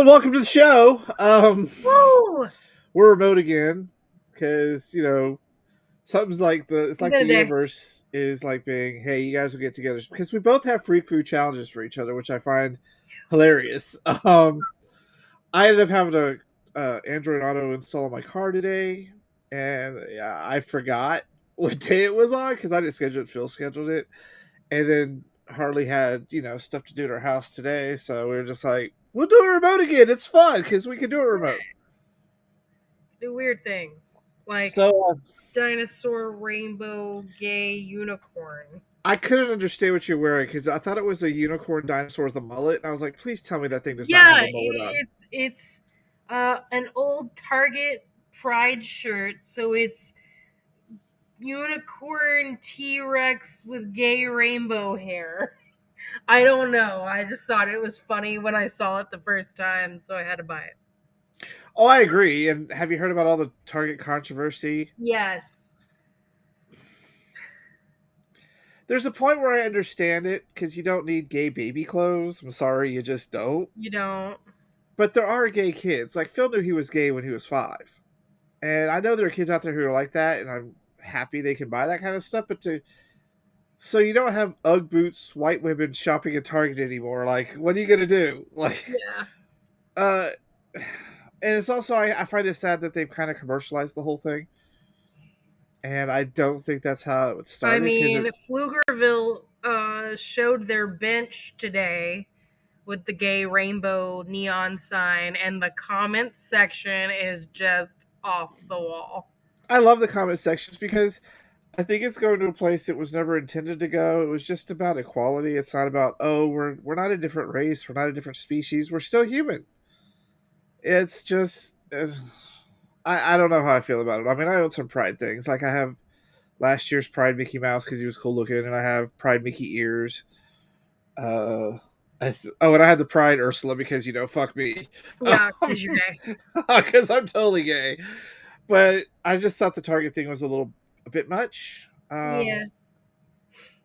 welcome to the show. Woo! We're remote again because something's like it's It's like been the a day. universe is like being, hey, you guys will get together because we both have freak food challenges for each other, which I find hilarious. I ended up having a Android Auto install on my car today, and yeah, I forgot what day it was on because I didn't schedule it. Phil scheduled it, and then Harley had stuff to do at our house today, so we were just like, we'll do it remote again. It's fun because we can do it remote. Do weird things like So dinosaur, rainbow, gay, unicorn. I couldn't understand what you're wearing because I thought it was a unicorn dinosaur with a mullet, and I was like, please tell me that thing does not have Yeah, a mullet on. it's an old Target Pride shirt, so it's unicorn T Rex with gay rainbow hair. I don't know. I just thought it was funny when I saw it the first time, so I had to buy it. Oh, I agree. And have you heard about all the Target controversy? Yes. There's a point where I understand it because you don't need gay baby clothes. I'm sorry, you just don't. You don't. But there are gay kids. Like Phil knew he was gay when he was 5. And I know there are kids out there who are like that, and I'm happy they can buy that kind of stuff. But so you don't have UGG boots, white women shopping at Target anymore. Like, what are you gonna do? Like, Yeah. uh, and it's also I find it sad that they've kind of commercialized the whole thing, and I don't think that's how it I started because mean, Pflugerville showed their bench today with the gay rainbow neon sign, and the comment section is just off the wall. I love the comment sections because I think it's going to a place it was never intended to go. It was just about equality. It's not about, oh, we're not a different race, we're not a different species, we're still human. It's just I don't know how I feel about it. I mean, I own some Pride things. Like I have last year's Pride Mickey Mouse because he was cool looking, and I have Pride Mickey ears. And I had the Pride Ursula because fuck me, Yeah, because you're gay. because I'm totally gay. But I just thought the Target thing was a bit much. Yeah.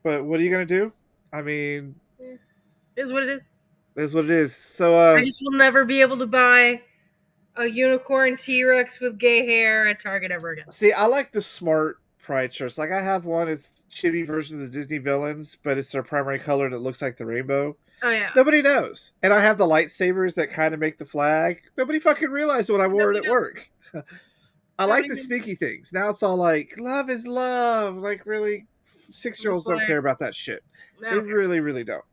But what are you gonna do? I mean, It is what it is. that's what it is. So, I just will never be able to buy a unicorn T Rex with gay hair at Target ever again. see, I like the smart Pride shirts. Like I have one. It's chibi versions of Disney villains, but it's their primary color and it looks like the rainbow. Oh, yeah. Nobody knows. And I have the lightsabers that kind of make the flag. Nobody fucking realized when I wore it at work. I like the sneaky things. Now it's all like, love is love. Like, really, 6-year-olds don't care about that shit. They really, really don't.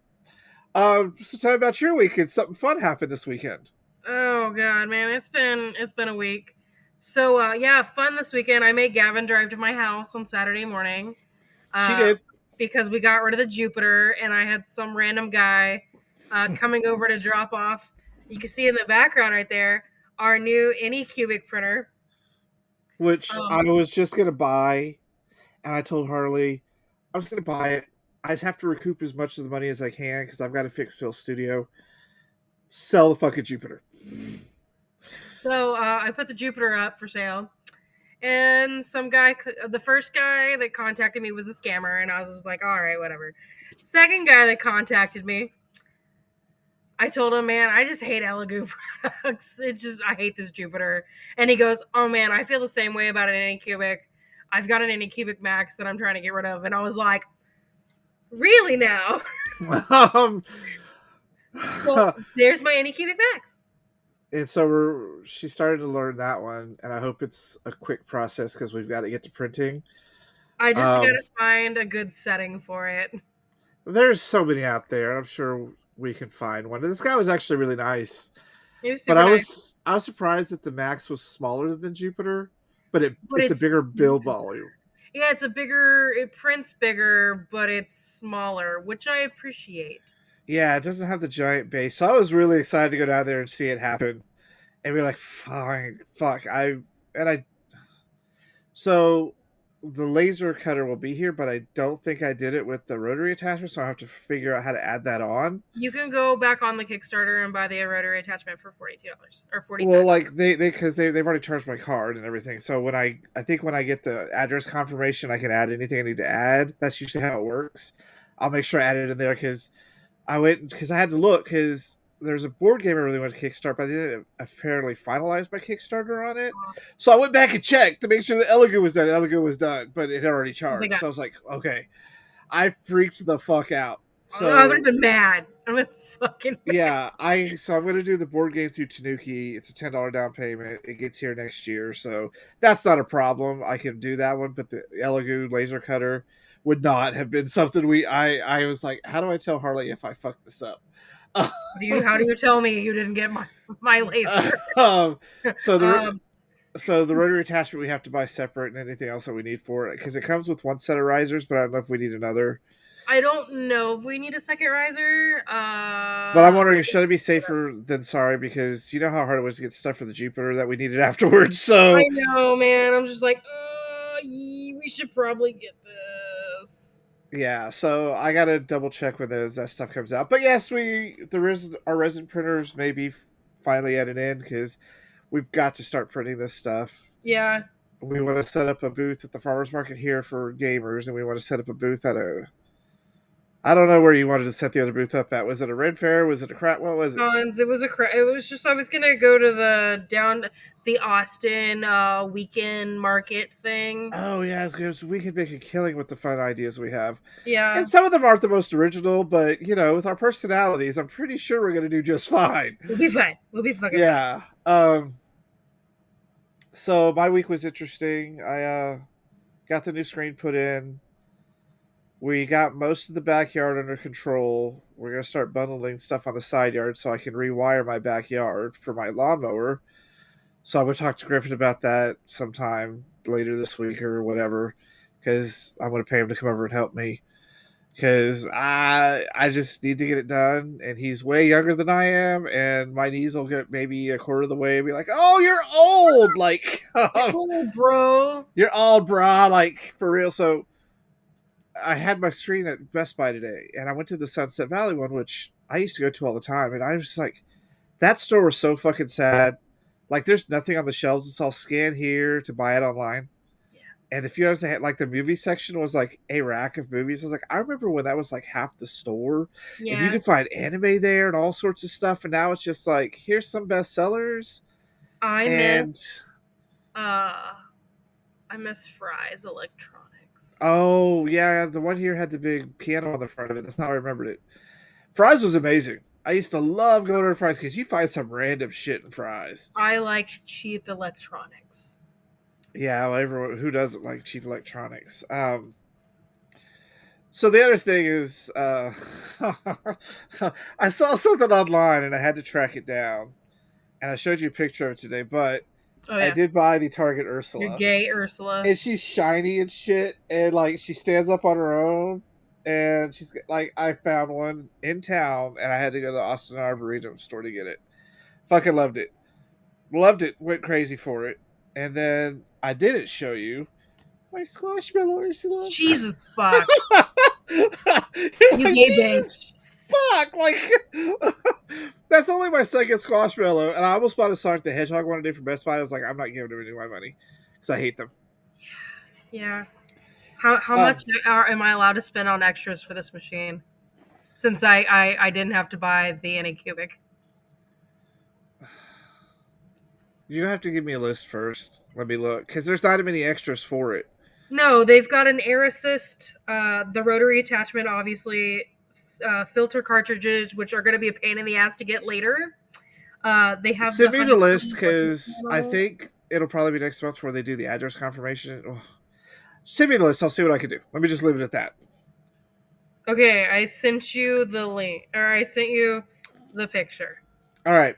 So tell me about your weekend. Something fun happened this weekend. Oh god, man, it's been a week. So yeah, fun this weekend. I made Gavin drive to my house on Saturday morning. She did. Because we got rid of the Jupiter, and I had some random guy coming over to drop off. You can see in the background right there our new Anycubic printer, which I was just gonna buy, and I told Harley I was gonna buy it. I just have to recoup as much of the money as I can because I've got to fix Phil's studio. Sell the fucking Jupiter. So I put the Jupiter up for sale, and the first guy that contacted me was a scammer, and I was just like, all right, whatever. Second guy that contacted me, I told him, man, I just hate Elegoo products. I hate this Jupiter. And he goes, oh man, I feel the same way about an Anycubic. I've got an Anycubic Max that I'm trying to get rid of. And I was like, really now? So there's my Anycubic Max. And so she started to learn that one, and I hope it's a quick process because we've got to get to printing. I just got to find a good setting for it. There's so many out there. I'm sure we can find one. And this guy was actually really nice. It was but nice. I was surprised that the Max was smaller than Jupiter, but it's a bigger build volume. Yeah, it prints bigger, but it's smaller, which I appreciate. Yeah, it doesn't have the giant base. So I was really excited to go down there and see it happen. And be like, fine, fuck. So the laser cutter will be here, but I don't think I did it with the rotary attachment, so I have to figure out how to add that on. You can go back on the Kickstarter and buy the rotary attachment for $42 or $40. Well, like because they've already charged my card and everything. So when I think when I get the address confirmation, I can add anything I need to add. That's usually how it works. I'll make sure I add it in there because I had to look because there's a board game I really want to kickstart, but I didn't apparently finalize my Kickstarter on it. So I went back and checked to make sure the Elegoo was done. Elegoo was done, but it had already Oh my charged. god. So I was like, okay. I freaked the fuck out. I would have So been mad. I would have fucking mad. yeah, I'm gonna do the board game through Tanuki. It's a $10 down payment. It gets here next year, so that's not a problem. I can do that one, but the Elegoo laser cutter would not have been something I was like, how do I tell Harley if I fuck this up? How do you tell me you didn't get my laser? um, so the um, so the rotary attachment we have to buy separate, and anything else that we need for it, because it comes with one set of risers, but I don't know if we need another. I don't know if we need a second riser. But I'm wondering, should it be safer than sorry? Because you know how hard it was to get stuff for the Jupiter that we needed afterwards. I So know, man. I'm just like, we should probably get this. yeah, so I gotta double check when that stuff comes out. But yes, our resin printers may be finally at an end because we've got to start printing this stuff. Yeah. We want to set up a booth at the farmers market here for gamers, and we want to set up a booth at a. I don't know where you wanted to set the other booth up at. Was it a Red Fair? Was it a crap? What was it? It was it was just I was gonna go to the Austin weekend market thing. Oh yeah, it's good. So we could make a killing with the fun ideas we have. Yeah. And some of them aren't the most original, but with our personalities, I'm pretty sure we're gonna do just fine. We'll be fine. We'll be fucking fine. Yeah. So my week was interesting. I got the new screen put in. We got most of the backyard under control. We're gonna start bundling stuff on the side yard so I can rewire my backyard for my lawnmower. So I'm gonna talk to Griffin about that sometime later this week or whatever, because I'm gonna pay him to come over and help me. Because I just need to get it done, and he's way younger than I am, and my knees will get maybe a quarter of the way and be like, "Oh, you're old!" Like, Cool, bro. you're old, brah. Like for real. So I had my screen at Best Buy today, and I went to the Sunset Valley one, which I used to go to all the time, and I was just like, that store was so fucking sad. Like, there's nothing on the shelves. It's all scan here to buy it online. Yeah. And if you understand, like the movie section was like a rack of movies. I was like, I remember when that was like half the store, and you Yeah. could find anime there and all sorts of stuff. And now it's just like, here's some bestsellers, I and miss uh I miss Fry's Electronics. oh yeah, the one here had the big piano on the front of it. That's how I remembered it. Fries was amazing. I used to love going to Fries because you find some random shit in Fries. I like cheap electronics. Yeah, well, everyone who doesn't like cheap electronics. So the other thing is, I saw something online and I had to track it down, and I showed you a picture of it today. But Oh I yeah. did buy the Target You're Ursula, gay, Ursula. and she's shiny and shit, and like she stands up on her own, and she's like, I found one in town, and I had to go to the Austin Arboretum store to get it. Fucking loved it, went crazy for it, and then I didn't show you my Squashmallow Ursula. Jesus fuck. You're You like, gay bitch. Jesus fuck, like that's only my second Squashmallow, and I almost bought a Sonic the Hedgehog one today from Best Buy. I was like, I'm not giving them any of my money because I hate them. Yeah. How much am I allowed to spend on extras for this machine? Since I didn't have to buy the Anycubic. You have to give me a list first. Let me look, because there's not many extras for it. No, they've got an air assist, the rotary attachment, obviously, filter cartridges, which are going to be a pain in the ass to get later. They have Send me the list, honeycomb because I panel. think it'll probably be next month before they do the address confirmation. Oh. Send me the list. I'll see what I can do. Let me just leave it at that. Okay, I sent you the link, or I sent you the picture. All right.